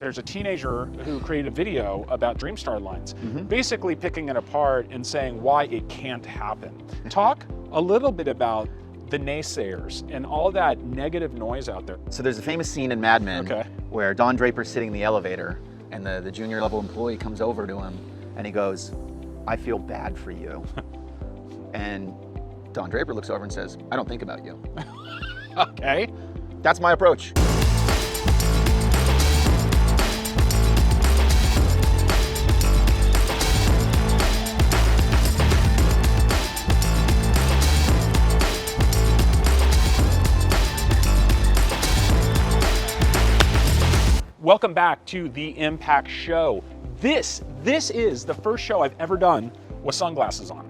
There's a teenager who created a video about Dreamstar Lines, basically picking it apart and saying why it can't happen. Talk a little bit about the naysayers and all that negative noise out there. So there's a famous scene in Mad Men where Don Draper's sitting in the elevator and the junior level employee comes over to him and he goes, "I feel bad for you." And Don Draper looks over and says, "I don't think about you." Okay. That's my approach. Welcome back to the Impact Show. This is the first show I've ever done with sunglasses on,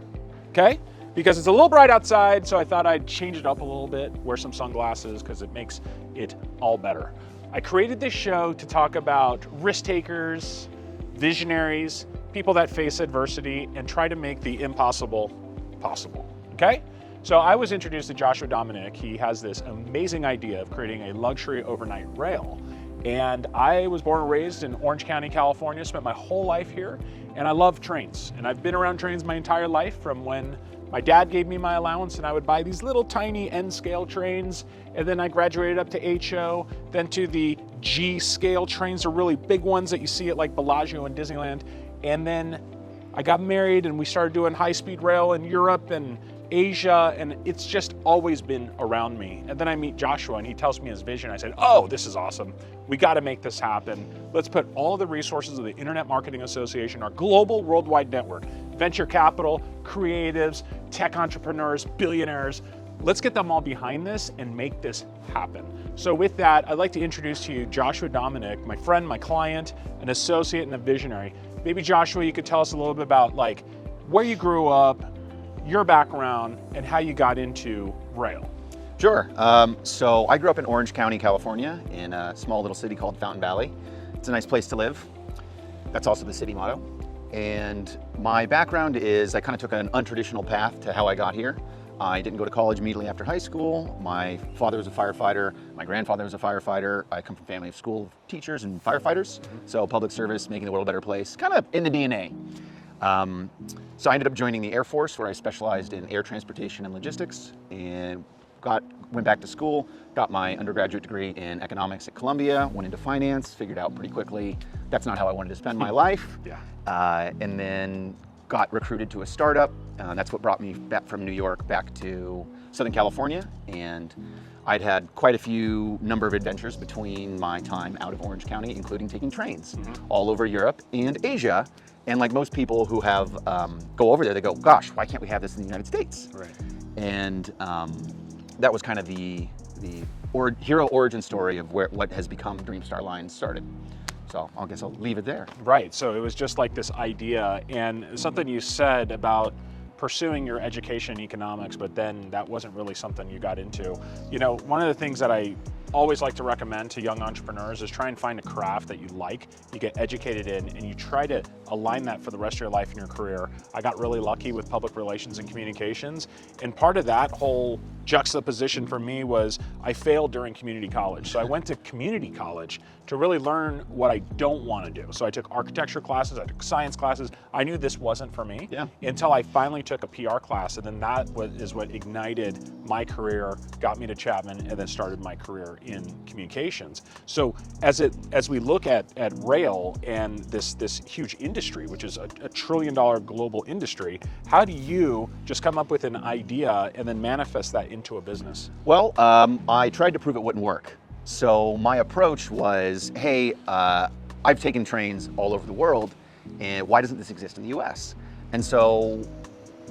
okay? Because it's a little bright outside, so I thought I'd change it up a little bit, wear some sunglasses, because it makes it all better. I created this show to talk about risk takers, visionaries, people that face adversity, and try to make the impossible possible, okay? So I was introduced to Joshua Dominic. He has this amazing idea of creating a luxury overnight rail. And I was born and raised in Orange County, California, spent my whole life here, and I love trains. And I've been around trains my entire life, from when my dad gave me my allowance and I would buy these little tiny N-scale trains, and then I graduated up to HO, then to the G-scale trains, the really big ones that you see at like Bellagio and Disneyland. And then I got married and we started doing high-speed rail in Europe and Asia, and it's just always been around me. And then I meet Joshua and he tells me his vision. I said, "Oh, this is awesome. We got to make this happen. Let's put all the resources of the Internet Marketing Association, our global worldwide network, venture capital, creatives, tech entrepreneurs, billionaires, let's get them all behind this and make this happen." So with that, I'd like to introduce to you Joshua Dominic, my friend, my client, an associate and a visionary. Maybe Joshua, you could tell us a little bit about like where you grew up, your background, and how you got into rail. Sure. So I grew up in Orange County, California, in a small little city called Fountain Valley. It's a nice place to live. That's also the city motto. And my background is I kind of took an untraditional path to how I got here. I didn't go to college immediately after high school. My father was a firefighter. My grandfather was a firefighter. I come from a family of school teachers and firefighters. So public service, making the world a better place, kind of in the DNA. So I ended up joining the Air Force, where I specialized in air transportation and logistics, and went back to school, got my undergraduate degree in economics at Columbia, went into finance, figured out pretty quickly that's not how I wanted to spend my life. And then got recruited to a startup. That's what brought me back from New York back to Southern California. And I'd had quite a few number of adventures between my time out of Orange County, including taking trains all over Europe and Asia. And like most people who have go over there, they go, "Gosh, why can't we have this in the United States?" Right. And that was kind of the hero origin story of what has become Dreamstar Lines started. So I guess I'll leave it there. Right, so it was just like this idea, and something you said about pursuing your education in economics, but then that wasn't really something you got into. You know, one of the things that I always like to recommend to young entrepreneurs is try and find a craft that you like, you get educated in, and you try to align that for the rest of your life and your career. I got really lucky with public relations and communications, and part of that whole juxtaposition for me was I failed during community college. So I went to community college to really learn what I don't want to do. So I took architecture classes, I took science classes. I knew this wasn't for me until I finally took a PR class, and then that is what ignited my career, got me to Chapman, and then started my career in communications. So as we look at rail and this huge industry, which is a $1 trillion global industry, how do you just come up with an idea and then manifest that into a business? Well, I tried to prove it wouldn't work. So my approach was, hey, I've taken trains all over the world, and why doesn't this exist in the US? And so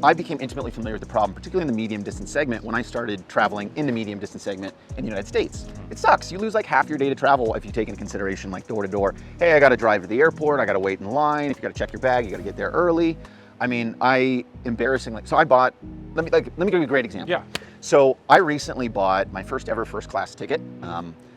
I became intimately familiar with the problem, particularly in the medium distance segment, when I started traveling in the medium distance segment in the United States. It sucks. You lose like half your day to travel if you take into consideration like door to door. Hey, I got to drive to the airport. I got to wait in line. If you got to check your bag, you got to get there early. I mean, so I bought, let me give you a great example. Yeah. So I recently bought my first ever first class ticket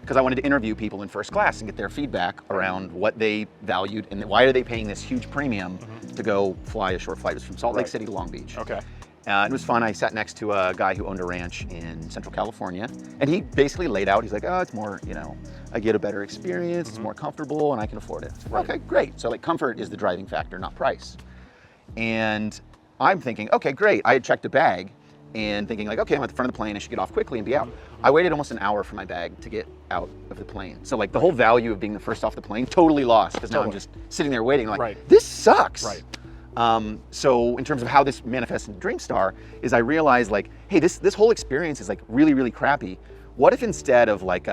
because I wanted to interview people in first class and get their feedback around what they valued and why are they paying this huge premium to go fly a short flight. It was from Salt Lake City to Long Beach. Okay. It was fun. I sat next to a guy who owned a ranch in Central California, and he basically laid out, he's like, oh, it's more, I get a better experience, it's more comfortable, and I can afford it. Right. Okay, great. So like comfort is the driving factor, not price. And I'm thinking, okay, great. I had checked a bag and thinking like, okay, I'm at the front of the plane, I should get off quickly and be out. I waited almost an hour for my bag to get out of the plane. So like the whole value of being the first off the plane, totally lost, because now I'm just sitting there waiting like, this sucks. Right. So in terms of how this manifests in Dreamstar is I realized like, hey, this whole experience is like really, really crappy. What if instead of like,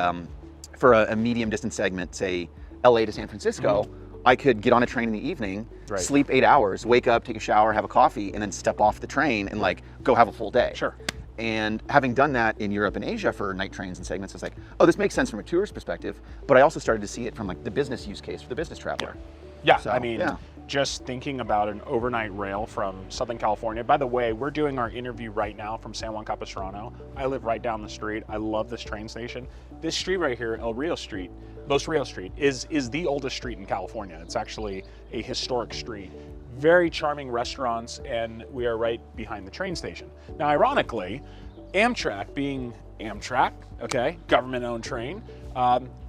for a medium distance segment, say LA to San Francisco, I could get on a train in the evening, sleep 8 hours, wake up, take a shower, have a coffee, and then step off the train and like go have a full day. Sure. And having done that in Europe and Asia for night trains and segments, it's like, oh, this makes sense from a tourist perspective, but I also started to see it from like the business use case for the business traveler. Yeah, So, I mean, yeah. just thinking about an overnight rail from Southern California. By the way, we're doing our interview right now from San Juan Capistrano. I live right down the street. I love this train station. This street right here, El Rio Street, Los Rios Street, is the oldest street in California. It's actually a historic street. Very charming restaurants, and we are right behind the train station. Now, ironically, Amtrak, being Amtrak, okay, government-owned train,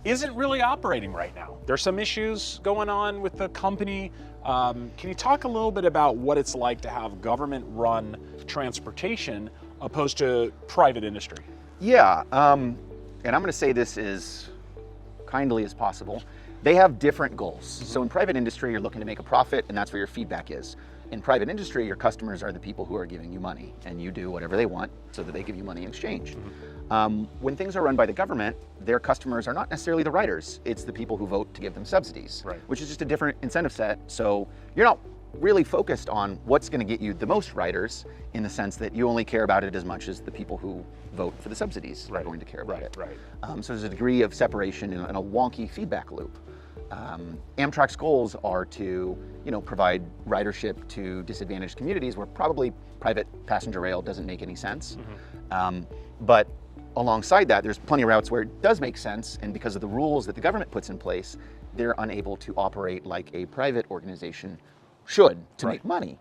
isn't really operating right now. There's some issues going on with the company. Can you talk a little bit about what it's like to have government-run transportation opposed to private industry? Yeah, and I'm going to say this as kindly as possible. They have different goals. So in private industry, you're looking to make a profit, and that's where your feedback is. In private industry, your customers are the people who are giving you money, and you do whatever they want so that they give you money in exchange. When things are run by the government, their customers are not necessarily the riders. It's the people who vote to give them subsidies, which is just a different incentive set. So you're not really focused on what's going to get you the most riders, in the sense that you only care about it as much as the people who vote for the subsidies are going to care about it. So there's a degree of separation and a wonky feedback loop. Amtrak's goals are to, provide ridership to disadvantaged communities where probably private passenger rail doesn't make any sense. But alongside that, there's plenty of routes where it does make sense, and because of the rules that the government puts in place, they're unable to operate like a private organization should to make money.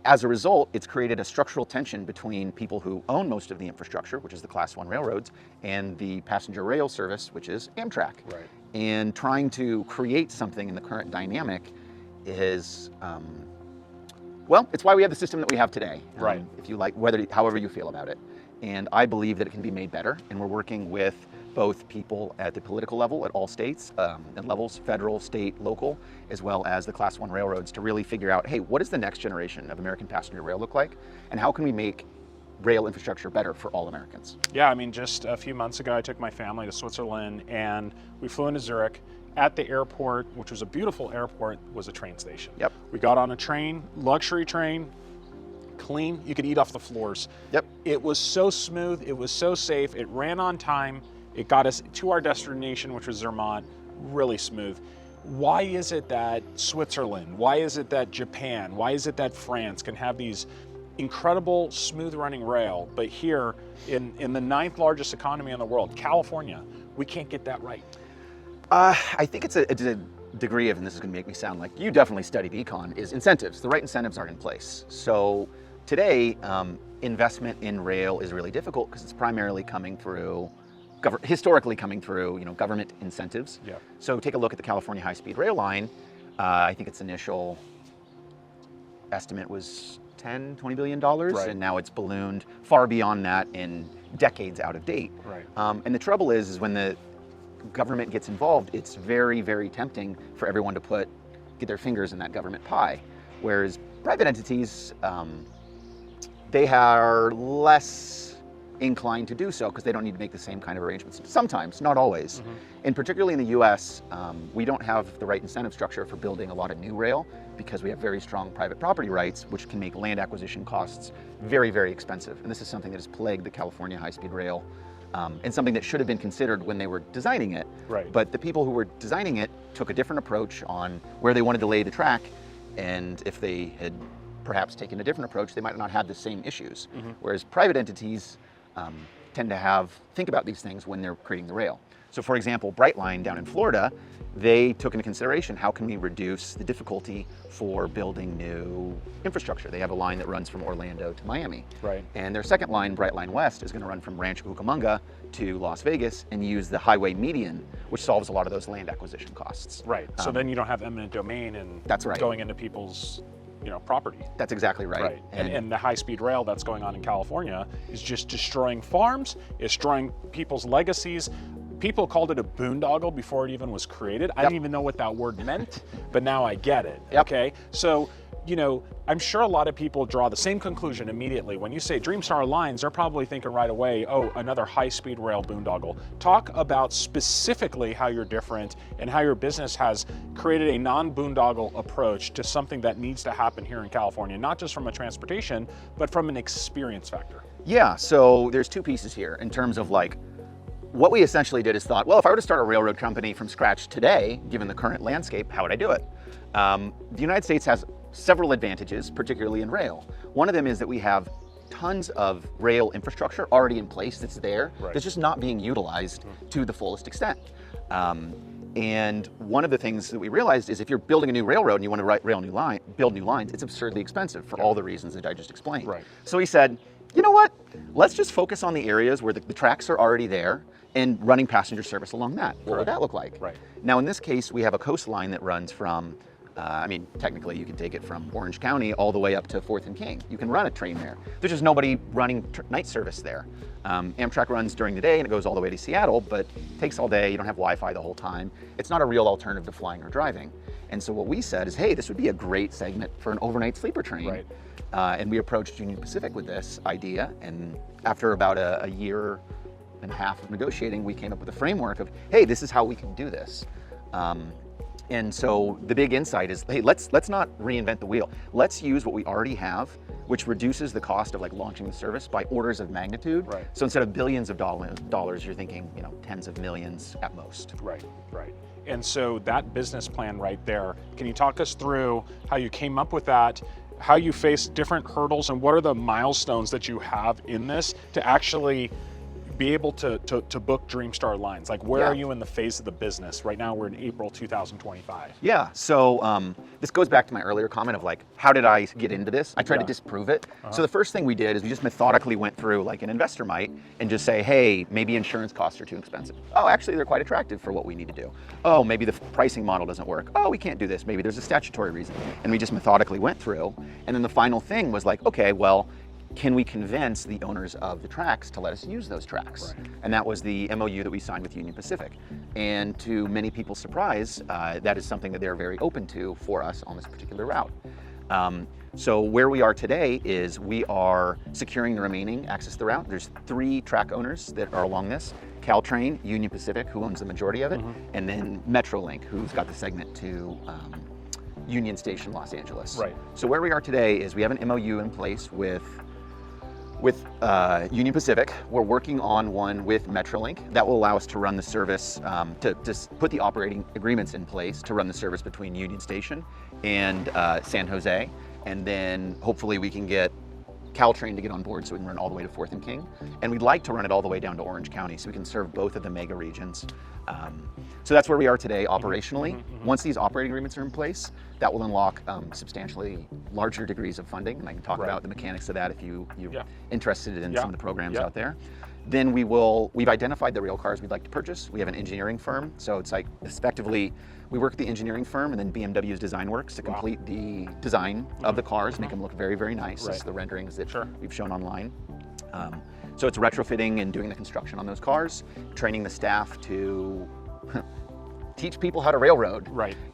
As a result, it's created a structural tension between people who own most of the infrastructure, which is the Class 1 railroads, and the passenger rail service, which is Amtrak. And trying to create something in the current dynamic is, well, it's why we have the system that we have today. If you like, however you feel about it. And I believe that it can be made better, and we're working with both people at the political level at all states and levels, federal, state, local, as well as the Class 1 railroads, to really figure out, hey, what does the next generation of American passenger rail look like? And how can we make rail infrastructure better for all Americans? Yeah, I mean, just a few months ago, I took my family to Switzerland, and we flew into Zurich. At the airport, which was a beautiful airport, was a train station. We got on a train, luxury train, clean, you could eat off the floors. It was so smooth, it was so safe, it ran on time, it got us to our destination, which was Zermatt, really smooth. Why is it that Switzerland, why is it that Japan, why is it that France can have these incredible smooth running rail, but here in the 9th largest economy in the world, California, we can't get that right? I think it's a degree of, and this is going to make me sound like you definitely studied econ, is incentives. The right incentives aren't in place. So today, investment in rail is really difficult because it's primarily coming through, historically coming through, government incentives. So take a look at the California high-speed rail line. I think its initial estimate was $10–20 billion, and now it's ballooned far beyond that and decades out of date. And the trouble is when the government gets involved, it's very, very tempting for everyone to get their fingers in that government pie. Whereas private entities, they are less inclined to do so because they don't need to make the same kind of arrangements. Sometimes, not always. And particularly in the US, we don't have the right incentive structure for building a lot of new rail because we have very strong private property rights, which can make land acquisition costs very, very expensive. And this is something that has plagued the California high-speed rail, and something that should have been considered when they were designing it. But the people who were designing it took a different approach on where they wanted to lay the track, and if they had perhaps taken a different approach, they might not have the same issues. Whereas private entities tend to think about these things when they're creating the rail. So for example, Brightline down in Florida they took into consideration how can we reduce the difficulty for building new infrastructure. They have a line that runs from Orlando to Miami. Right. And their second line, Bright Line West, is going to run from Rancho Cucamonga to Las Vegas and use the highway median, which solves a lot of those land acquisition costs. Right. So then you don't have eminent domain and That's right. going into people's property. That's exactly right. Right. And the high-speed rail that's going on in California is just destroying farms, it's destroying people's legacies. People called it a boondoggle before it even was created. I didn't even know what that word meant, but now I get it. Yep. Okay. So, I'm sure a lot of people draw the same conclusion immediately. When you say Dreamstar Lines, they're probably thinking right away, oh, another high-speed rail boondoggle. Talk about specifically how you're different and how your business has created a non-boondoggle approach to something that needs to happen here in California, not just from a transportation, but from an experience factor. Yeah, so there's two pieces here in terms of what we essentially did is thought, well, if I were to start a railroad company from scratch today, given the current landscape, how would I do it? The United States has several advantages, particularly in rail. One of them is that we have tons of rail infrastructure already in place that's there, that's just not being utilized to the fullest extent. And one of the things that we realized is if you're building a new railroad and you want to build new lines, it's absurdly expensive for all the reasons that I just explained. Right. So we said, you know what? Let's just focus on the areas where the tracks are already there and running passenger service along that. What would that look like? Right. Now, in this case, we have a coastline that runs from, technically you can take it from Orange County all the way up to 4th and King. You can run a train there. There's just nobody running night service there. Amtrak runs during the day and it goes all the way to Seattle, but it takes all day. You don't have Wi-Fi the whole time. It's not a real alternative to flying or driving. And so what we said is, hey, this would be a great segment for an overnight sleeper train. Right. And we approached Union Pacific with this idea. And after about a year and a half of negotiating, we came up with a framework of, hey, this is how we can do this. And so the big insight is, hey, let's not reinvent the wheel. Let's use what we already have, which reduces the cost of launching the service by orders of magnitude. Right. So instead of billions of dollars, you're thinking, tens of millions at most. Right. And so that business plan right there, can you talk us through how you came up with that, how you faced different hurdles, and what are the milestones that you have in this to actually be able to book Dreamstar Lines? Where are you in the phase of the business? Right now we're in April 2025. Yeah, so this goes back to my earlier comment of how did I get into this? I tried to disprove it. So the first thing we did is we just methodically went through like an investor might and just say, hey, maybe insurance costs are too expensive. Oh, actually they're quite attractive for what we need to do. Oh, maybe the pricing model doesn't work. Oh, we can't do this. Maybe there's a statutory reason. And we just methodically went through. And then the final thing was okay, well, can we convince the owners of the tracks to let us use those tracks? Right. And that was the MOU that we signed with Union Pacific. And to many people's surprise, that is something that they're very open to for us on this particular route. So where we are today is we are securing the remaining access to the route. There's 3 track owners that are along this. Caltrain, Union Pacific, who owns the majority of it, and then Metrolink, who's got the segment to Union Station, Los Angeles. Right. So where we are today is we have an MOU in place with Union Pacific. We're working on one with Metrolink that will allow us to run the service, to put the operating agreements in place to run the service between Union Station and San Jose. And then hopefully we can get Caltrain to get on board so we can run all the way to 4th and King. And we'd like to run it all the way down to Orange County so we can serve both of the mega regions. So that's where we are today operationally. Once these operating agreements are in place, that will unlock substantially larger degrees of funding. And I can talk about the mechanics of that if you're interested in some of the programs out there. Then we've identified the rail cars we'd like to purchase. We have an engineering firm. So it's effectively, we work with the engineering firm and then BMW's Designworks to complete the design of the cars, make them look very, very nice. This is the renderings that we've shown online. So it's retrofitting and doing the construction on those cars, training the staff to teach people how to railroad,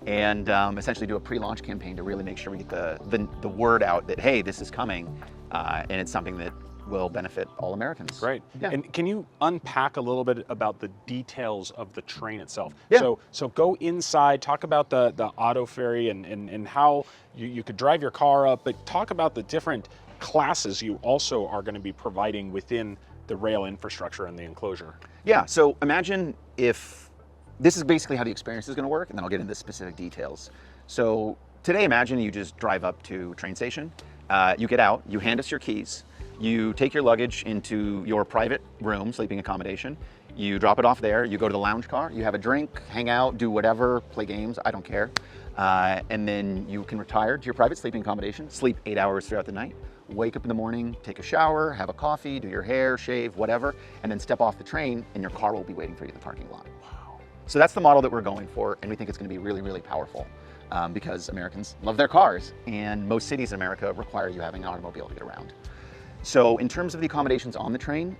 and essentially do a pre-launch campaign to really make sure we get the word out that, hey, this is coming, and it's something that will benefit all Americans. Right. Yeah. And can you unpack a little bit about the details of the train itself? Yeah. So go inside, talk about the auto ferry and how you could drive your car up, but talk about the different classes you also are going to be providing within the rail infrastructure and the enclosure. Yeah, so imagine if, this is basically how the experience is going to work, and then I'll get into specific details. So today, imagine you just drive up to a train station, you get out, you hand us your keys, you take your luggage into your private room, sleeping accommodation, You drop it off there, you go to the lounge car, you have a drink, hang out, do whatever, play games, I don't care. And then you can retire to your private sleeping accommodation, sleep 8 hours throughout the night, wake up in the morning, take a shower, have a coffee, do your hair, shave, whatever, and then step off the train and your car will be waiting for you in the parking lot. Wow. So that's the model that we're going for, and we think it's going to be really, really powerful because Americans love their cars, and most cities in America require you having an automobile to get around. So in terms of the accommodations on the train,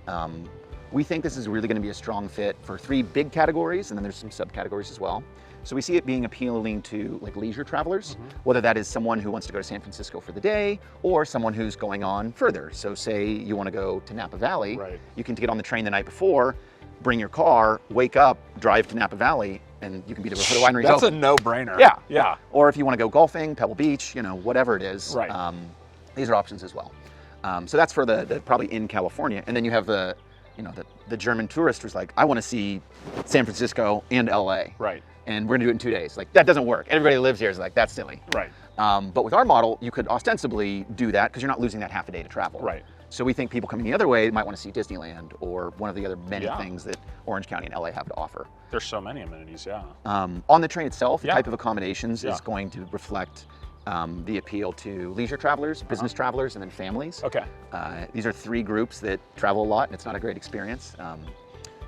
we think this is really going to be a strong fit for 3 big categories, and then there's some subcategories as well. So we see it being appealing to like leisure travelers, whether that is someone who wants to go to San Francisco for the day or someone who's going on further. So say you want to go to Napa Valley, you can get on the train the night before, bring your car, wake up, drive to Napa Valley, and you can be to the winery. That's a no-brainer. Yeah. Yeah. Or if you want to go golfing, Pebble Beach, you know, whatever it is, Right. these are options as well. So that's for the probably in California. And then you have the German tourist who's like, I want to see San Francisco and LA. Right. And we're gonna do it in 2 days. Like, that doesn't work. Everybody who lives here is like, that's silly. Right. But with our model, you could ostensibly do that because you're not losing that half a day to travel. Right. So we think people coming the other way might want to see Disneyland or one of the other many things that Orange County and LA have to offer. There's so many amenities, yeah. On the train itself, the type of accommodations is going to reflect the appeal to leisure travelers, business travelers, and then families. Okay. These are 3 groups that travel a lot, and it's not a great experience.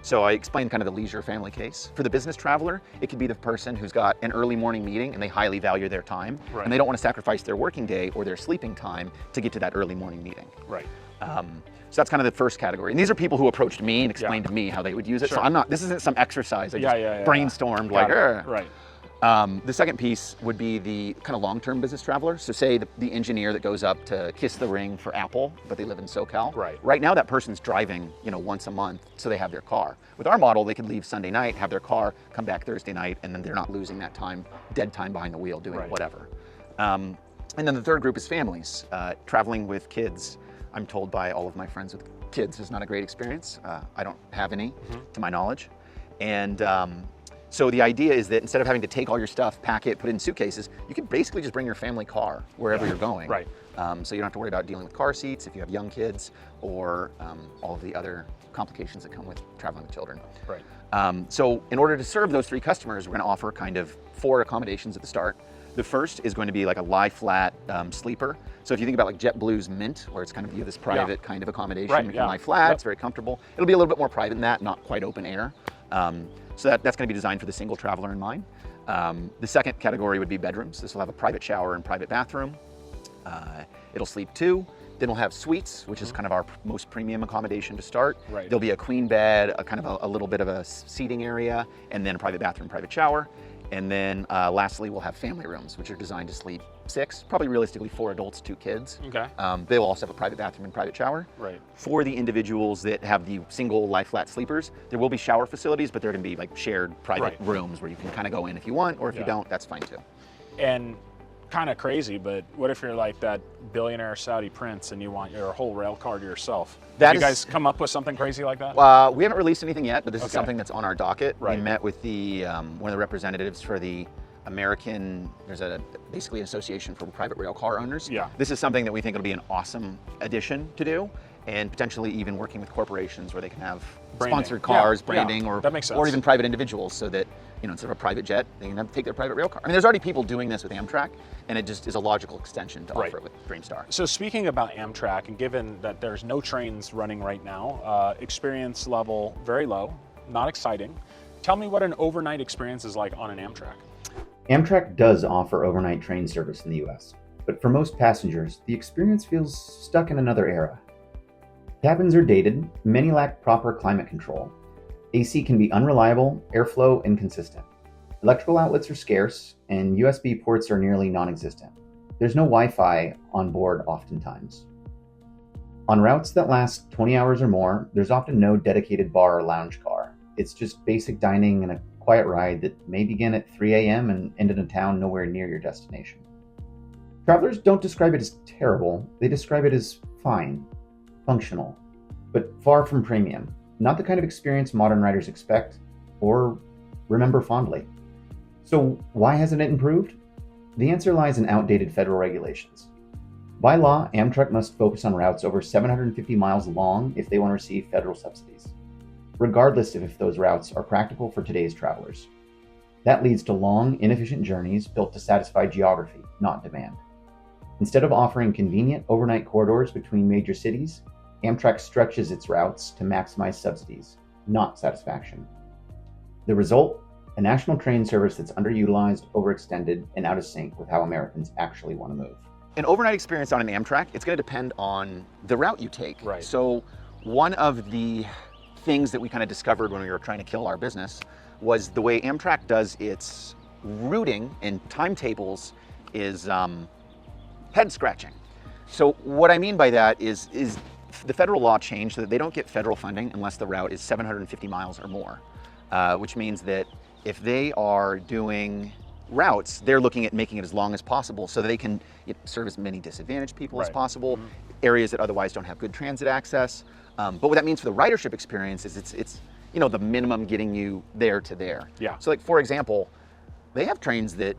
So I explained kind of the leisure family case. For the business traveler, it could be the person who's got an early morning meeting and they highly value their time, and they don't want to sacrifice their working day or their sleeping time to get to that early morning meeting. Right. So that's kind of the first category. And these are people who approached me and explained to me how they would use it. Sure. So this isn't some exercise. I just brainstormed like, Right. The second piece would be the kind of long-term business traveler. So say the engineer that goes up to kiss the ring for Apple, but they live in SoCal. Right. Right now that person's driving, once a month, so they have their car. With our model, they could leave Sunday night, have their car, come back Thursday night, and then they're not losing that time, dead time behind the wheel doing whatever. And then the third group is families, traveling with kids. I'm told by all of my friends with kids is not a great experience. I don't have any, to my knowledge. And so the idea is that instead of having to take all your stuff, pack it, put it in suitcases, you can basically just bring your family car wherever you're going. Right. So you don't have to worry about dealing with car seats if you have young kids or all of the other complications that come with traveling with children. Right. So in order to serve those 3 customers, we're going to offer kind of 4 accommodations at the start. The first is going to be like a lie flat sleeper. So if you think about like JetBlue's Mint, where it's kind of this private kind of accommodation, you can lie flat, it's very comfortable. It'll be a little bit more private than that, not quite open air. So that's going to be designed for the single traveler in mind. The second category would be bedrooms. This will have a private shower and private bathroom. It'll sleep 2. Then we'll have suites, which is kind of our most premium accommodation to start. Right. There'll be a queen bed, a kind of a little bit of a seating area, and then a private bathroom, private shower. And then lastly, we'll have family rooms, which are designed to sleep 6, probably realistically 4 adults, 2 kids. Okay. They will also have a private bathroom and private shower. Right. For the individuals that have the single lie flat sleepers, there will be shower facilities, but they're going to be like shared private rooms where you can kind of go in if you want, or if you don't, that's fine too. And kind of crazy, but what if you're like that billionaire Saudi prince and you want your whole rail car to yourself? Did you guys come up with something crazy like that? We haven't released anything yet, but this is something that's on our docket. Right. We met with the one of the representatives for the there's basically an association for private rail car owners. Yeah. This is something that we think will be an awesome addition to do, and potentially even working with corporations where they can have Branding. sponsored cars, Yeah, branding, yeah, that makes sense. or even private individuals, so that instead of a private jet, they can take their private rail car. I mean, there's already people doing this with Amtrak, and it just is a logical extension to offer it with Dreamstar. So speaking about Amtrak, and given that there's no trains running right now, experience level very low, not exciting. Tell me what an overnight experience is like on an Amtrak. Amtrak does offer overnight train service in the US, but for most passengers, the experience feels stuck in another era. Cabins are dated, many lack proper climate control. AC can be unreliable, airflow inconsistent. Electrical outlets are scarce, and USB ports are nearly non-existent. There's no Wi-Fi on board oftentimes. On routes that last 20 hours or more, there's often no dedicated bar or lounge car. It's just basic dining and a quiet ride that may begin at 3 a.m. and end in a town nowhere near your destination. Travelers don't describe it as terrible, they describe it as fine, functional, but far from premium. Not the kind of experience modern riders expect or remember fondly. So why hasn't it improved? The answer lies in outdated federal regulations. By law, Amtrak must focus on routes over 750 miles long if they want to receive federal subsidies. regardless of if those routes are practical for today's travelers. That leads to long, inefficient journeys built to satisfy geography, not demand. Instead of offering convenient overnight corridors between major cities, Amtrak stretches its routes to maximize subsidies, not satisfaction. The result? A national train service that's underutilized, overextended, and out of sync with how Americans actually want to move. An overnight experience on an Amtrak, it's going to depend on the route you take. Right. So one of the things that we kind of discovered when we were trying to kill our business was the way Amtrak does its routing and timetables is head scratching. So what I mean by that is the federal law changed so that they don't get federal funding unless the route is 750 miles or more, which means that if they are doing routes, they're looking at making it as long as possible so that they can serve as many disadvantaged people as possible, areas that otherwise don't have good transit access. But what that means for the ridership experience is it's the minimum getting you there to there. Yeah. So like, for example, they have trains that,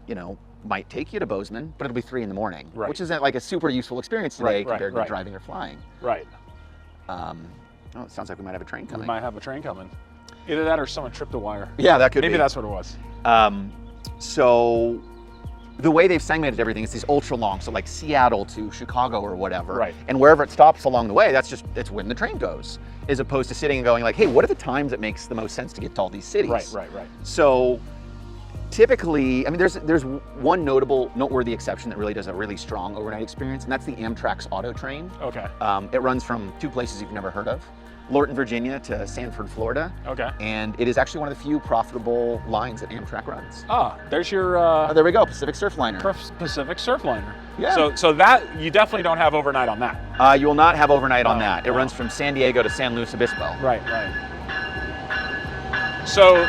might take you to Bozeman, but it'll be 3 a.m, right. which isn't like a super useful experience today compared to right. driving or flying. Right. It sounds like we might have a train coming. We might have a train coming. Either that or someone tripped a wire. Yeah, that could be. Maybe that's what it was. So the way they've segmented everything is these ultra long, so like Seattle to Chicago or whatever. Right. And wherever it stops along the way, it's when the train goes, as opposed to sitting and going like, hey, what are the times that makes the most sense to get to all these cities? Right. So typically, there's one noteworthy exception that really does a really strong overnight experience, and that's the Amtrak's Auto Train. Okay. It runs from 2 places you've never heard of, Lorton, Virginia to Sanford, Florida. Okay. And it is actually one of the few profitable lines that Amtrak runs. Ah, there's your There we go, Pacific Surfliner. Pacific Surfliner. Yeah. So that you definitely don't have overnight on that. You will not have overnight on that. It runs from San Diego to San Luis Obispo. Right. So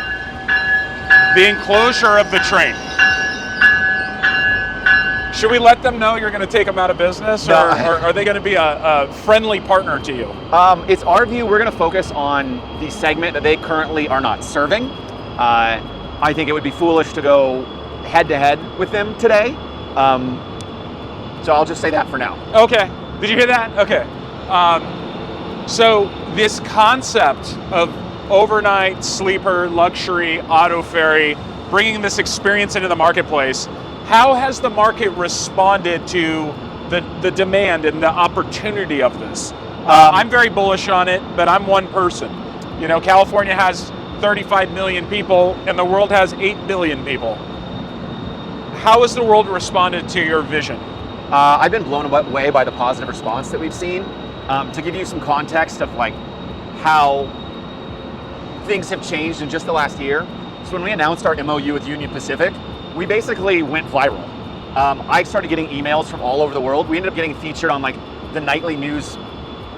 the enclosure of the train. Should we let them know you're going to take them out of business, or are they going to be a friendly partner to you? It's our view, we're going to focus on the segment that they currently are not serving. I think it would be foolish to go head-to-head with them today. So I'll just say that for now. Okay. Did you hear that? Okay. So this concept of overnight sleeper luxury auto ferry, bringing this experience into the marketplace, how has the market responded to the demand and the opportunity of this? I'm very bullish on it, but I'm one person. California has 35 million people and the world has 8 billion people. How has the world responded to your vision? I've been blown away by the positive response that we've seen. To give you some context of like how things have changed in just the last year. So when we announced our MOU with Union Pacific, we basically went viral. I started getting emails from all over the world. We ended up getting featured on like the nightly news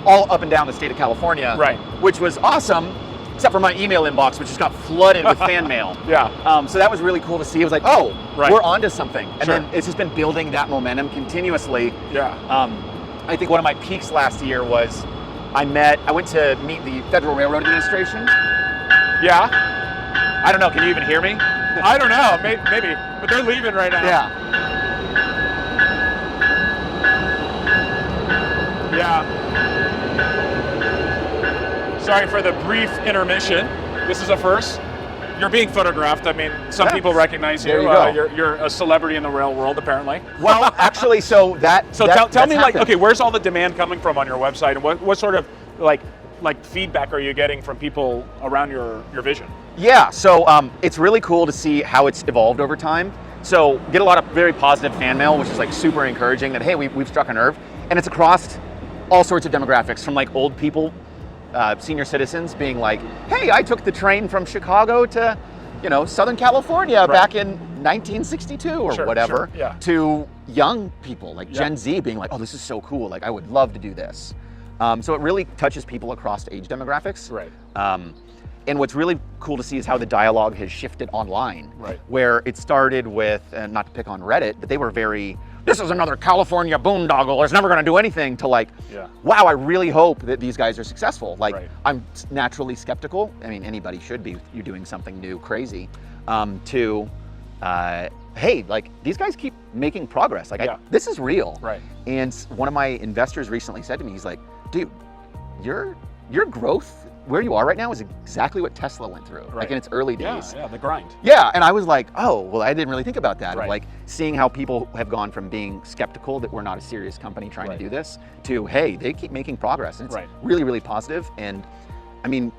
all up and down the state of California, right? Which was awesome, except for my email inbox, which just got flooded with fan mail. Yeah. So that was really cool to see. It was like, oh, right. We're onto something. And Sure. then it's just been building that momentum continuously. Yeah. I think one of my peaks last year was I went to meet the Federal Railroad Administration. Yeah. I don't know, can you even hear me? I don't know, maybe, but they're leaving right now. Yeah. Sorry for the brief intermission. This is a first. You're being photographed. I mean, some people recognize you. There you go. You're a celebrity in the rail world, apparently. Well, actually, tell me, like, okay, where's all the demand coming from on your website, and what sort of like feedback are you getting from people around your vision? Yeah, so it's really cool to see how it's evolved over time. So get a lot of very positive fan mail, which is like super encouraging that, hey, we've struck a nerve. And it's across all sorts of demographics, from like old people, senior citizens being like, hey, I took the train from Chicago to, Southern California back in 1962 or whatever, to young people like Gen Z being like, oh, this is so cool. Like, I would love to do this. So it really touches people across age demographics. Right. And what's really cool to see is how the dialogue has shifted online. Right. Where it started with, and not to pick on Reddit, but they were very, this is another California boondoggle, it's never gonna do anything, to like, wow, I really hope that these guys are successful. Like, I'm naturally skeptical. I mean, anybody should be, you're doing something new, crazy. Hey, like, these guys keep making progress. Like, this is real. Right. And one of my investors recently said to me, he's like, dude, you're your growth where you are right now is exactly what Tesla went through, like in its early days. Yeah, the grind. Yeah, and I was like, oh, well, I didn't really think about that. Right. Like seeing how people have gone from being skeptical that we're not a serious company trying to do this to, hey, they keep making progress. And it's really, really positive. And I mean,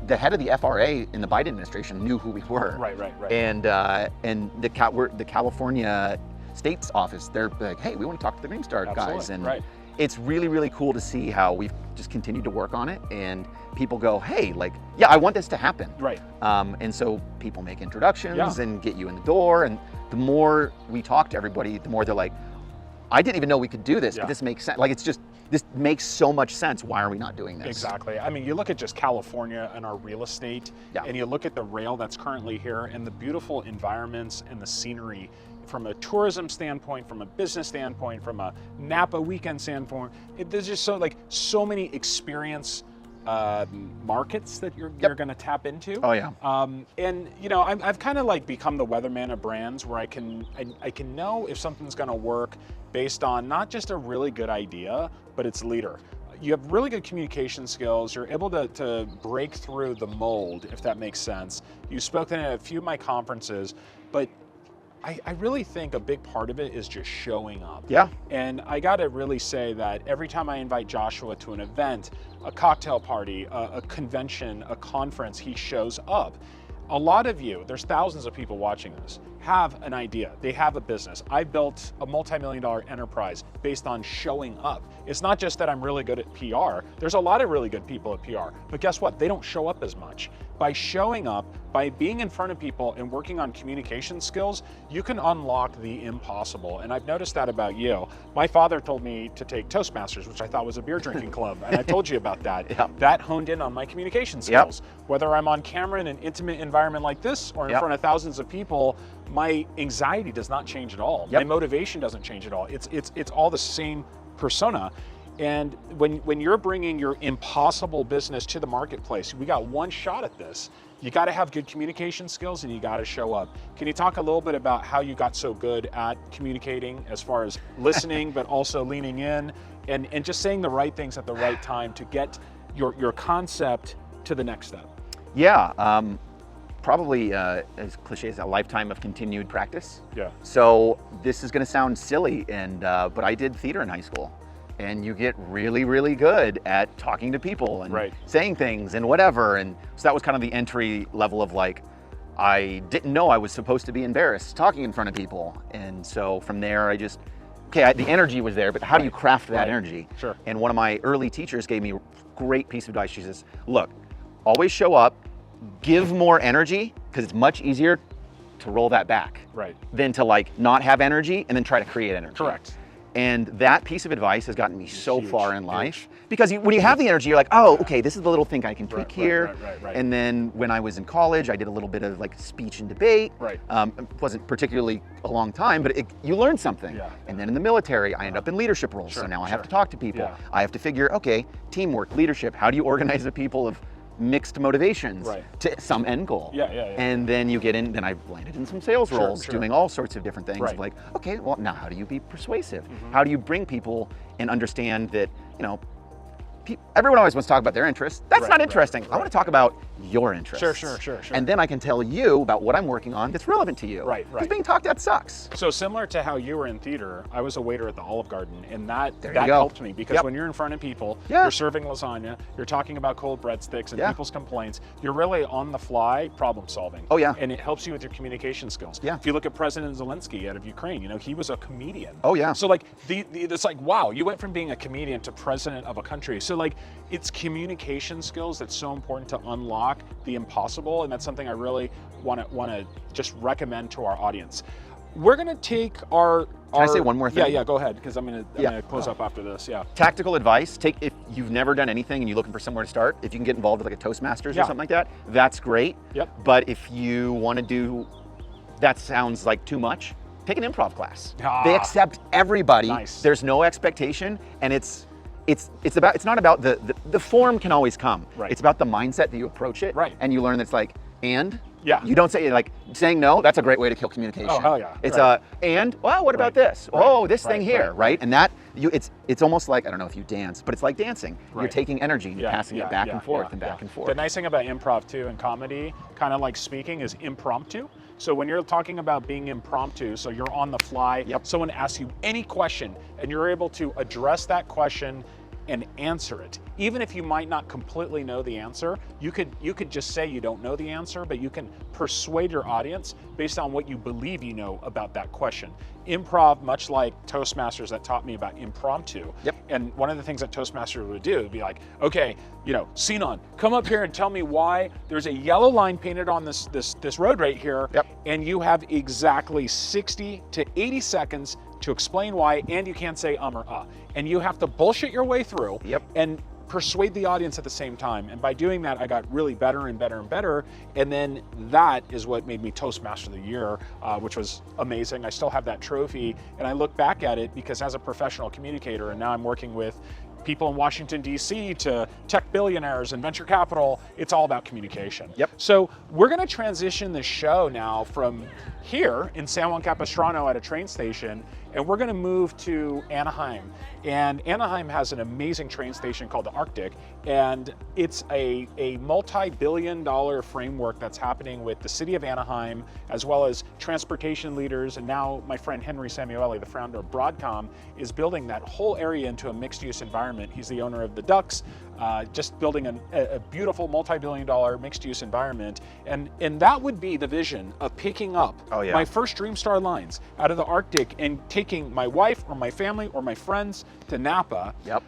the head of the FRA in the Biden administration knew who we were. Right. And the California State's office, they're like, hey, we want to talk to the Dreamstar guys. And it's really, really cool to see how we've just continued to work on it, and people go, hey, like, yeah, I want this to happen. Right. And so people make introductions and get you in the door, and the more we talk to everybody, the more they're like, I didn't even know we could do this, but this makes sense. Like, it's just, this makes so much sense. Why are we not doing this? Exactly. I mean, you look at just California and our real estate, and you look at the rail that's currently here and the beautiful environments and the scenery from a tourism standpoint, from a business standpoint, from a Napa weekend standpoint. There's just so many experience markets that you're going to tap into. Oh yeah. And you know, I've kind of like become the weatherman of brands, where I can know if something's going to work based on not just a really good idea, but its leader. You have really good communication skills. You're able to break through the mold, if that makes sense. You've spoken at a few of my conferences, but I really think a big part of it is just showing up. Yeah. And I gotta really say that every time I invite Joshua to an event, a cocktail party, a convention, a conference, he shows up. A lot of you, there's thousands of people watching this, have an idea. They have a business. I built a multi-million-dollar enterprise based on showing up. It's not just that I'm really good at PR. There's a lot of really good people at PR, but guess what? They don't show up as much. By showing up, by being in front of people and working on communication skills, you can unlock the impossible. And I've noticed that about you. My father told me to take Toastmasters, which I thought was a beer drinking club, and I told you about that. That honed in on my communication skills. Whether I'm on camera in an intimate environment like this or in front of thousands of people, my anxiety does not change at all. My motivation doesn't change at all. It's all the same persona. And when you're bringing your impossible business to the marketplace, we got one shot at this. You got to have good communication skills, and you got to show up. Can you talk a little bit about how you got so good at communicating, as far as listening, but also leaning in and just saying the right things at the right time to get your concept to the next step? Yeah. Probably as cliche as a lifetime of continued practice. Yeah. So this is going to sound silly, but I did theater in high school. And you get really, really good at talking to people and saying things and whatever. And so that was kind of the entry level of like, I didn't know I was supposed to be embarrassed talking in front of people. And so from there, the energy was there, but how do you craft that energy? Sure. And one of my early teachers gave me a great piece of advice. She says, look, always show up, give more energy, because it's much easier to roll that back than to like not have energy and then try to create energy. Correct. And that piece of advice has gotten me so far in life, because when you have the energy, you're like, oh, okay, this is the little thing I can tweak here. And then when I was in college, I did a little bit of like speech and debate. It wasn't particularly a long time, but you learn something. And then in the military, I ended up in leadership roles. So now I have to talk to people. I have to figure, okay, teamwork, leadership, how do you organize the people of mixed motivations to some end goal? And then you get in, then I landed in some sales roles, doing all sorts of different things. Like, okay, well, now how do you be persuasive? How do you bring people and understand that, you know, everyone always wants to talk about their interests. That's not interesting. I want to talk about your interests. Sure. And then I can tell you about what I'm working on that's relevant to you. Because being talked at sucks. So similar to how you were in theater, I was a waiter at the Olive Garden, and that helped me, because when you're in front of people, you're serving lasagna, you're talking about cold breadsticks and people's complaints, you're really on the fly problem solving. And it helps you with your communication skills. If you look at President Zelensky out of Ukraine, you know, he was a comedian. So like it's like, wow, you went from being a comedian to president of a country. So like, it's communication skills that's so important to unlock the impossible, and that's something I really want to just recommend to our audience. We're gonna take our. Can I say one more thing? Yeah, go ahead, because I'm gonna close up after this. Tactical advice: if you've never done anything and you're looking for somewhere to start, if you can get involved with like a Toastmasters or something like that, that's great. But if you want to do, that sounds like too much, take an improv class. They accept everybody. There's no expectation, and it's not about the form can always come. It's about the mindset that you approach it, and you learn that's like, and Yeah. You don't say, like, saying no, that's a great way to kill communication. Oh, hell yeah. It's Right. And, well, what about Right. this? Right. Oh, this thing Right. here, Right. right? And that, it's almost like, I don't know if you dance, but it's like dancing. You're Right. taking energy and you're Yeah, passing yeah, it back yeah, and forth yeah, and yeah. back and forth. The nice thing about improv too and comedy, kind of like speaking, is impromptu. So when you're talking about being impromptu, so you're on the fly, Yep. someone asks you any question and you're able to address that question and answer it. Even if you might not completely know the answer, you could just say you don't know the answer, but you can persuade your audience based on what you believe you know about that question. Improv, much like Toastmasters that taught me about impromptu. Yep. And one of the things that Toastmasters would do would be like, okay, Sinan, come up here and tell me why there's a yellow line painted on this road right here. Yep. And you have exactly 60 to 80 seconds to explain why, and you can't say or and you have to bullshit your way through. Yep. And persuade the audience at the same time. And by doing that, I got really better and better and better. And then that is what made me Toastmaster of the Year, which was amazing. I still have that trophy, and I look back at it because as a professional communicator, and now I'm working with people in Washington, D.C. to tech billionaires and venture capital, it's all about communication. Yep. So we're gonna transition the show now from here in San Juan Capistrano at a train station, and we're gonna move to Anaheim. And Anaheim has an amazing train station called the Arctic, and it's a multi-billion-dollar framework that's happening with the city of Anaheim, as well as transportation leaders, and now my friend Henry Samueli, the founder of Broadcom, is building that whole area into a mixed-use environment. He's the owner of the Ducks, just building a beautiful multi-billion-dollar mixed-use environment, and that would be the vision of picking up my first Dreamstar Lines out of the Arctic and taking my wife or my family or my friends to Napa. Yep.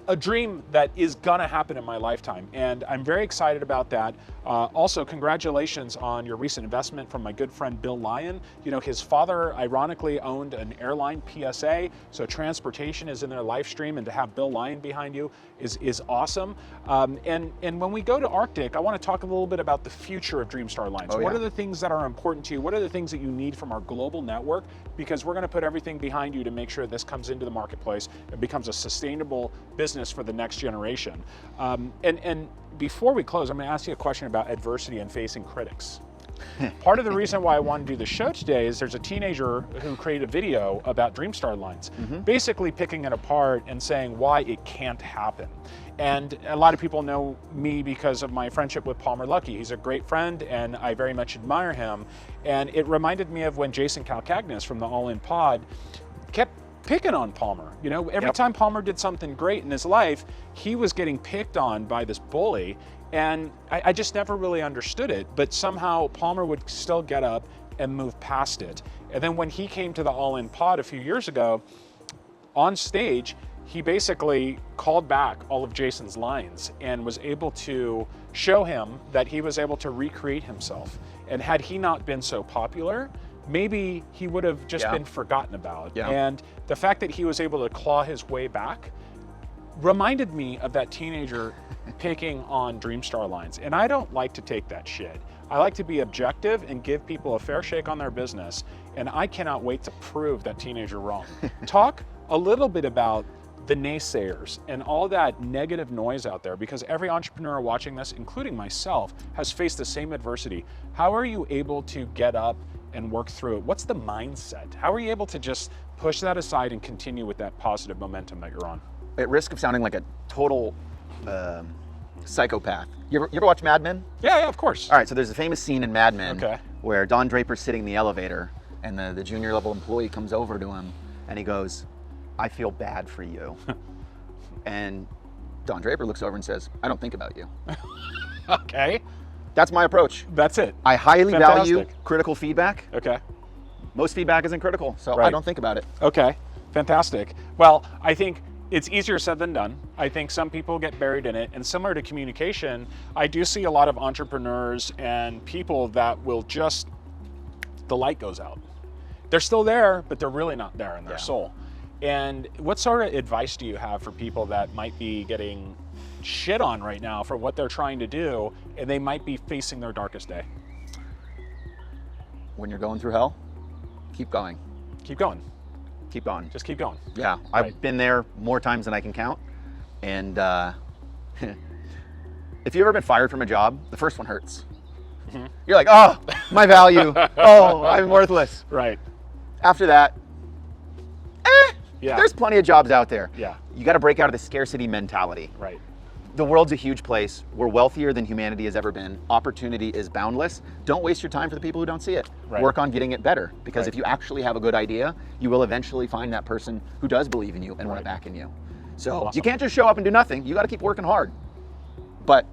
A dream that is gonna happen in my lifetime, and I'm very excited about that. Also, congratulations on your recent investment from my good friend Bill Lyon. His father ironically owned an airline, PSA, so transportation is in their live stream, and to have Bill Lyon behind you is awesome. And when we go to Arctic, I want to talk a little bit about the future of Dreamstar Lines. What are the things that are important to you? What are the things that you need from our global network? Because we're going to put everything behind you to make sure this comes into the marketplace and becomes a sustainable business for the next generation. And before we close, I'm going to ask you a question about adversity and facing critics. Part of the reason why I want to do the show today is there's a teenager who created a video about Dreamstar Lines, basically picking it apart and saying why it can't happen. And a lot of people know me because of my friendship with Palmer Luckey. He's a great friend and I very much admire him. And it reminded me of when Jason Kalkagnis from the All In Pod kept picking on Palmer. Every time Palmer did something great in his life, he was getting picked on by this bully. And I just never really understood it, but somehow Palmer would still get up and move past it. And then when he came to the All In Pod a few years ago, on stage, he basically called back all of Jason's lines and was able to show him that he was able to recreate himself. And had he not been so popular, maybe he would have just been forgotten about. And the fact that he was able to claw his way back reminded me of that teenager picking on Dreamstar Lines. And I don't like to take that shit. I like to be objective and give people a fair shake on their business. And I cannot wait to prove that teenager wrong. Talk a little bit about the naysayers and all that negative noise out there, because every entrepreneur watching this, including myself, has faced the same adversity. How are you able to get up and work through it? What's the mindset? How are you able to just push that aside and continue with that positive momentum that you're on? At risk of sounding like a total psychopath. You ever watch Mad Men? Yeah, of course. All right, so there's a famous scene in Mad Men where Don Draper's sitting in the elevator and the junior level employee comes over to him and he goes, "I feel bad for you." And Don Draper looks over and says, "I don't think about you." Okay. That's my approach. That's it. I highly value critical feedback. Okay. Most feedback isn't critical, so I don't think about it. Okay, fantastic. Well, I think it's easier said than done. I think some people get buried in it, and similar to communication, I do see a lot of entrepreneurs and people that will just, the light goes out. They're still there, but they're really not there in their soul. And what sort of advice do you have for people that might be getting shit on right now for what they're trying to do, and they might be facing their darkest day? When you're going through hell, keep going. Keep going. Keep going. Just keep going. Yeah, I've been there more times than I can count. And if you've ever been fired from a job, the first one hurts. You're like, oh, my value. Oh, I'm worthless. Right. After that, Yeah. there's plenty of jobs out there. Yeah. You got to break out of the scarcity mentality. Right. The world's a huge place. We're wealthier than humanity has ever been. Opportunity is boundless. Don't waste your time for the people who don't see it. Right. Work on getting it better, because Right. if you actually have a good idea, you will eventually find that person who does believe in you and want to back in you. So Awesome. you can't just show up and do nothing. You got to keep working hard. But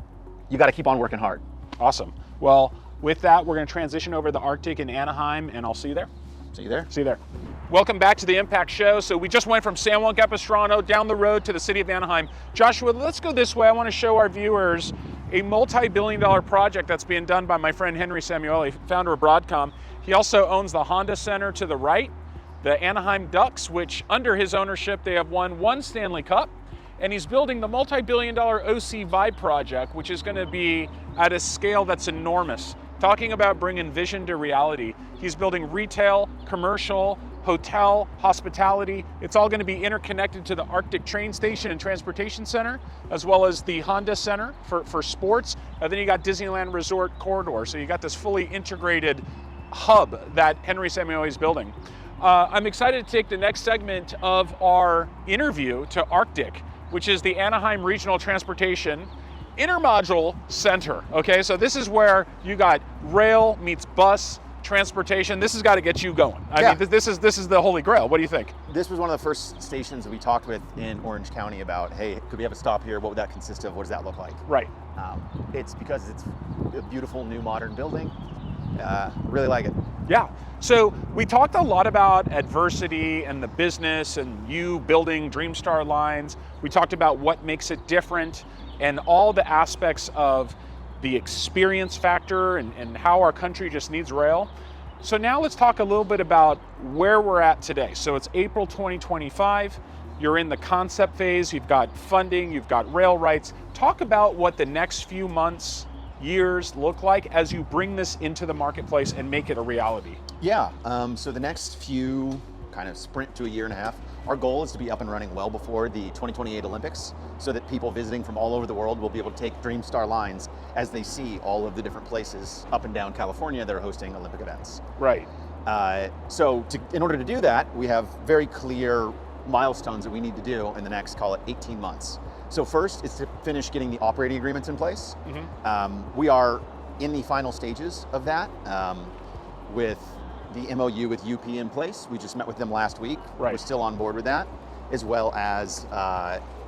you got to keep on working hard. Awesome. Well, with that, we're going to transition over to the Arctic in Anaheim, and I'll see you there. See you there. See you there. Welcome back to the Impact Show. So we just went from San Juan Capistrano down the road to the city of Anaheim. Joshua, let's go this way. I want to show our viewers a multi-billion-dollar project that's being done by my friend Henry Samueli, founder of Broadcom. He also owns the Honda Center to the right, the Anaheim Ducks, which under his ownership, they have won 1 Stanley Cup. And he's building the multi-billion-dollar OC Vibe project, which is going to be at a scale that's enormous. Talking about bringing vision to reality. He's building retail, commercial, hotel, hospitality. It's all going to be interconnected to the Arctic train station and transportation center, as well as the Honda Center for sports. And then you got Disneyland Resort Corridor. So you got this fully integrated hub that Henry Samueli is building. I'm excited to take the next segment of our interview to Arctic, which is the Anaheim Regional Transportation Intermodule Center. Okay, so this is where you got rail meets bus transportation. This has got to get you going. I mean, this is the holy grail. What do you think? This was one of the first stations that we talked with in Orange County about, hey, could we have a stop here? What would that consist of? What does that look like? Right. It's because it's a beautiful new modern building. Really like it. Yeah. So we talked a lot about adversity and the business and you building Dreamstar Lines. We talked about what makes it different and all the aspects of the experience factor and how our country just needs rail. So now let's talk a little bit about where we're at today. So it's April 2025. You're in the concept phase. You've got funding. You've got rail rights. Talk about what the next few months, years look like as you bring this into the marketplace and make it a reality. Yeah, so the next few kind of sprint to a year and a half, our goal is to be up and running well before the 2028 Olympics so that people visiting from all over the world will be able to take Dreamstar Lines as they see all of the different places up and down California that are hosting Olympic events. Right. So in order to do that, we have very clear milestones that we need to do in the next, call it 18 months. So first is to finish getting the operating agreements in place. We are in the final stages of that with the MOU with UP in place. We just met with them last week. Right. We're still on board with that, as well as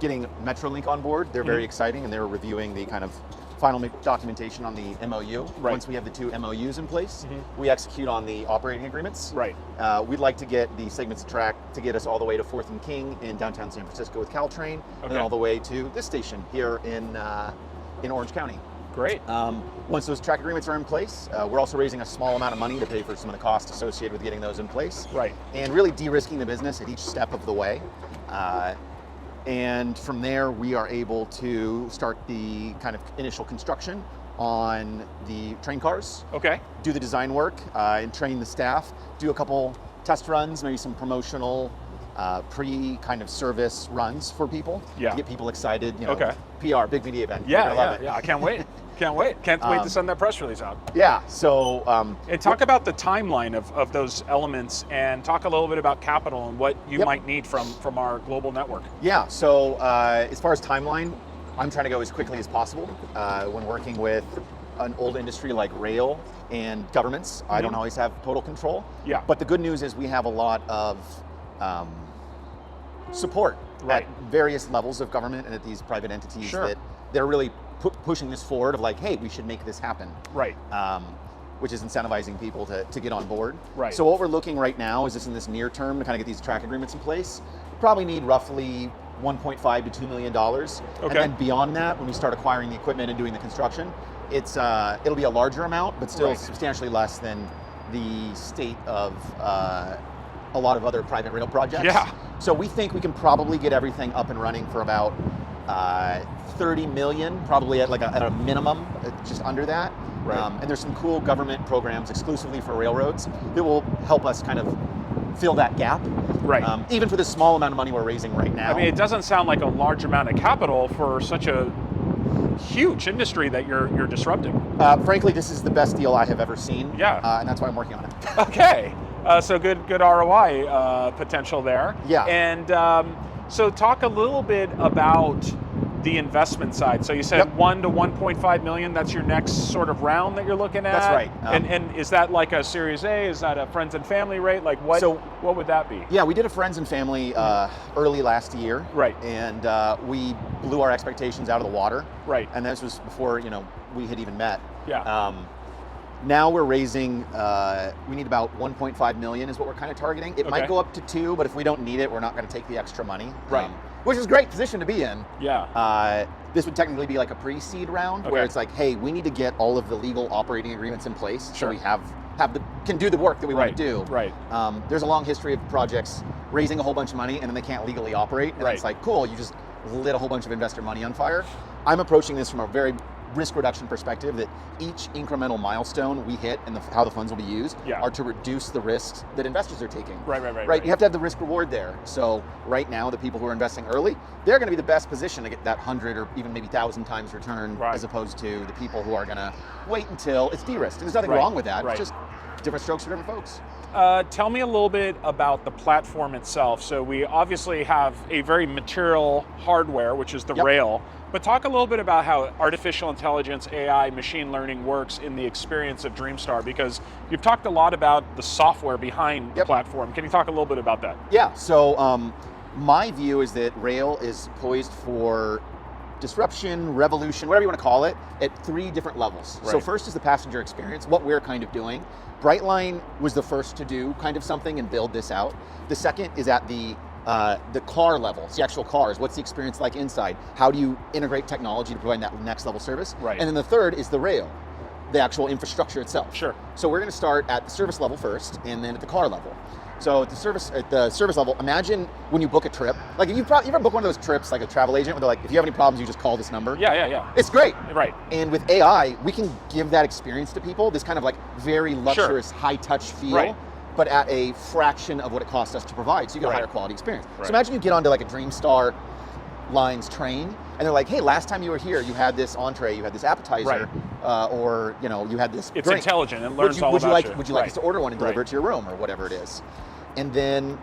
getting Metrolink on board. They're very exciting, and they're reviewing the kind of final documentation on the MOU. Right. Once we have the 2 MOUs in place, we execute on the operating agreements. Right. We'd like to get the segments of track to get us all the way to 4th and King in downtown San Francisco with Caltrain, and then all the way to this station here in Orange County. Great. Once those track agreements are in place, we're also raising a small amount of money to pay for some of the costs associated with getting those in place. Right. And really de-risking the business at each step of the way. And from there, we are able to start the kind of initial construction on the train cars. Okay. Do the design work and train the staff. Do a couple test runs, maybe some promotional kind of service runs for people. Yeah. To get people excited. You know, Okay. PR, big media event. Yeah, I can't wait. Can't wait to send that press release out. Yeah, so... and talk about the timeline of those elements and talk a little bit about capital and what you might need from our global network. Yeah, so as far as timeline, I'm trying to go as quickly as possible. When working with an old industry like rail and governments, I don't always have total control. Yeah. But the good news is we have a lot of support Right. at various levels of government and at these private entities that they're really pushing this forward of like, hey, we should make this happen. Right. Which is incentivizing people to get on board. Right. So what we're looking right now is just in this near term to kind of get these track agreements in place. Probably need roughly $1.5 to $2 million. Okay. And then beyond that, when we start acquiring the equipment and doing the construction, it'll be a larger amount, but still substantially less than the state of a lot of other private rail projects. Yeah. So we think we can probably get everything up and running for about 30 million, probably at a minimum, just under that. Right. And there's some cool government programs exclusively for railroads that will help us kind of fill that gap. Right. Even for the small amount of money we're raising right now. I mean, it doesn't sound like a large amount of capital for such a huge industry that you're disrupting. Frankly, this is the best deal I have ever seen. Yeah. And that's why I'm working on it. Okay. So good ROI potential there. Yeah. And so talk a little bit about the investment side. So you said Yep. 1 to 1.5 million. That's your next sort of round that you're looking at. That's right. And is that like a Series A? Is that a friends and family rate? Like what? So- what would that be? Yeah, we did a friends and family early last year. Right. And we blew our expectations out of the water. Right. And this was before we had even met. Yeah. Now we're raising. We need about 1.5 million is what we're kind of targeting. It Okay. might go up to 2, but if we don't need it, we're not going to take the extra money. Right. Which is a great position to be in. Yeah. This would technically be like a pre-seed round Okay. where it's like, hey, we need to get all of the legal operating agreements in place Sure. so we can do the work that we want to do. Right. There's a long history of projects raising a whole bunch of money and then they can't legally operate. And Right. it's like, cool, you just lit a whole bunch of investor money on fire. I'm approaching this from a very risk reduction perspective that each incremental milestone we hit and how the funds will be used Yeah. are to reduce the risks that investors are taking. Right. You have to have the risk reward there. So right now, the people who are investing early, they're going to be the best position to get that 100 or even maybe 1,000 times return, Right. as opposed to the people who are going to wait until it's de-risked. And there's nothing Right. wrong with that. Right. It's just different strokes for different folks. Tell me a little bit about the platform itself. So we obviously have a very material hardware, which is the Yep. rail, but talk a little bit about how artificial intelligence, AI, machine learning works in the experience of Dreamstar, because you've talked a lot about the software behind the Yep. platform. Can you talk a little bit about that? Yeah, so my view is that rail is poised for disruption, revolution, whatever you want to call it, at 3 different levels. So Right. first is the passenger experience, what we're kind of doing. Brightline was the first to do kind of something and build this out. The second is at the car level, it's the actual cars. What's the experience like inside? How do you integrate technology to provide that next level service? Right. And then the third is the rail, the actual infrastructure itself. Sure. So we're going to start at the service level first, and then at the car level. So at the service level, imagine when you book a trip. Like you ever book one of those trips, like a travel agent, where they're like, if you have any problems, you just call this number. Yeah. It's great. Right. And with AI, we can give that experience to people, this kind of like very luxurious, high-touch feel, Right. but at a fraction of what it costs us to provide, so you get Right. a higher quality experience. Right. So imagine you get onto like a Dreamstar Lines train, and they're like, hey, last time you were here, you had this entree, you had this appetizer, or you had this It's drink. intelligent. It learns all Would about you like Right. us to order one and deliver Right. it to your room, or whatever it is? And then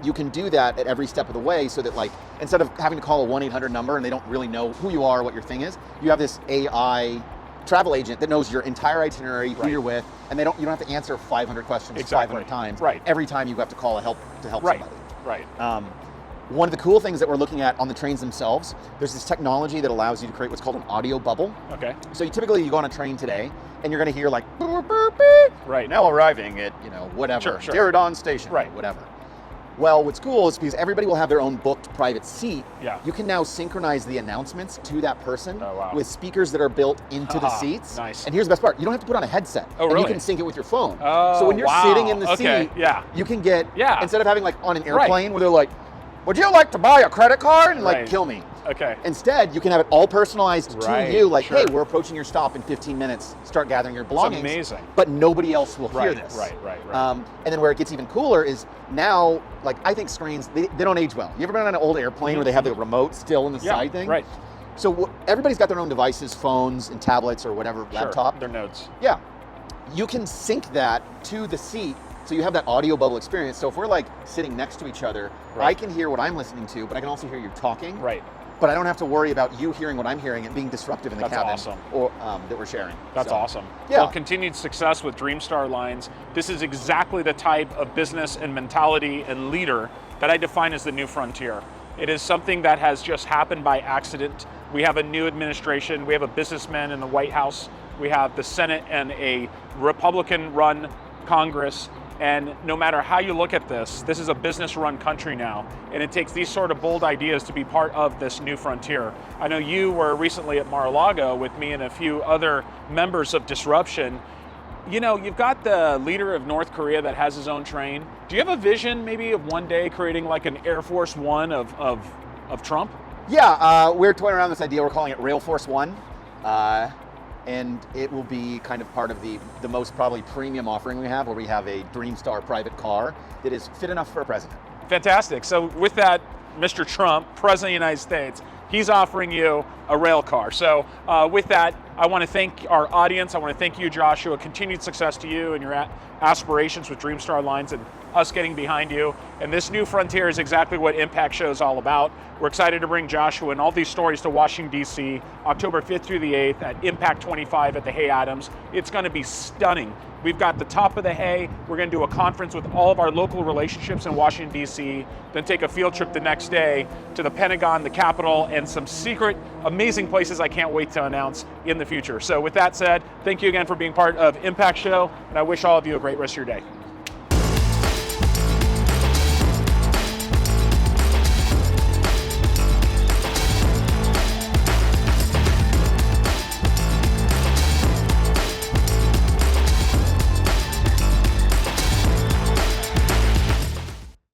you can do that at every step of the way, so that like instead of having to call a 1-800 number and they don't really know who you are, what your thing is, you have this AI travel agent that knows your entire itinerary, who Right. you're with, and you don't have to answer 500 questions Exactly. 500 times. Right. Every time you have to call to help Right. somebody. Right. One of the cool things that we're looking at on the trains themselves, there's this technology that allows you to create what's called an audio bubble. Okay. So you go on a train today, and you're going to hear like boop, boop, beep, Right. now arriving at whatever, Sure. Diridon station, Right. whatever. Well, what's cool is because everybody will have their own booked private seat, Yeah. you can now synchronize the announcements to that person Oh, wow. with speakers that are built into the Ah, seats. nice. And here's the best part, you don't have to put on a headset. Oh, And really? you can sync it with your phone. Oh, So when you're wow. sitting in the Okay, seat, yeah. you can get, Yeah. instead of having like on an Right. airplane where they're like, would you like to buy a credit card? And like, Right. kill me. Okay. Instead, you can have it all personalized Right, to you, like, sure. hey, we're approaching your stop in 15 minutes, start gathering your belongings. amazing. But nobody else will hear Right, this. right. And then where it gets even cooler is now, like, I think screens, they don't age well. You ever been on an old airplane where they have the remote still in the Yeah, side thing? right. So everybody's got their own devices, phones and tablets or whatever, Sure. laptop. Their notes. Yeah. You can sync that to the seat so you have that audio bubble experience. So if we're like sitting next to each other, Right. I can hear what I'm listening to, but I can also hear you talking. Right. But I don't have to worry about you hearing what I'm hearing and being disruptive in the That's cabin awesome. or that we're sharing. That's So, awesome. Yeah. Well, continued success with Dreamstar Lines. This is exactly the type of business and mentality and leader that I define as the new frontier. It is something that has just happened by accident. We have a new administration. We have a businessman in the White House. We have the Senate and a Republican-run Congress. And no matter how you look at this is a business-run country now, and it takes these sort of bold ideas to be part of this new frontier. I know you were recently at Mar-a-Lago with me and a few other members of Disruption. You know, you've got the leader of North Korea that has his own train. Do you have a vision maybe of one day creating like an Air Force One of Trump? Yeah, we're toying around this idea. We're calling it Rail Force One. And it will be kind of part of the most probably premium offering we have, where we have a Dreamstar private car that is fit enough for a president. Fantastic. So with that, Mr. Trump, President of the United States, he's offering you a rail car. So with that, I want to thank our audience. I want to thank you, Joshua. Continued success to you and your aspirations with Dreamstar Lines and us getting behind you. And this new frontier is exactly what Impact Show is all about. We're excited to bring Joshua and all these stories to Washington, D.C., October 5th through the 8th at Impact 25 at the Hay Adams. It's going to be stunning. We've got the top of the Hay. We're going to do a conference with all of our local relationships in Washington, D.C., then take a field trip the next day to the Pentagon, the Capitol, and some secret, amazing places I can't wait to announce in the future. So with that said, thank you again for being part of Impact Show, and I wish all of you a great rest of your day.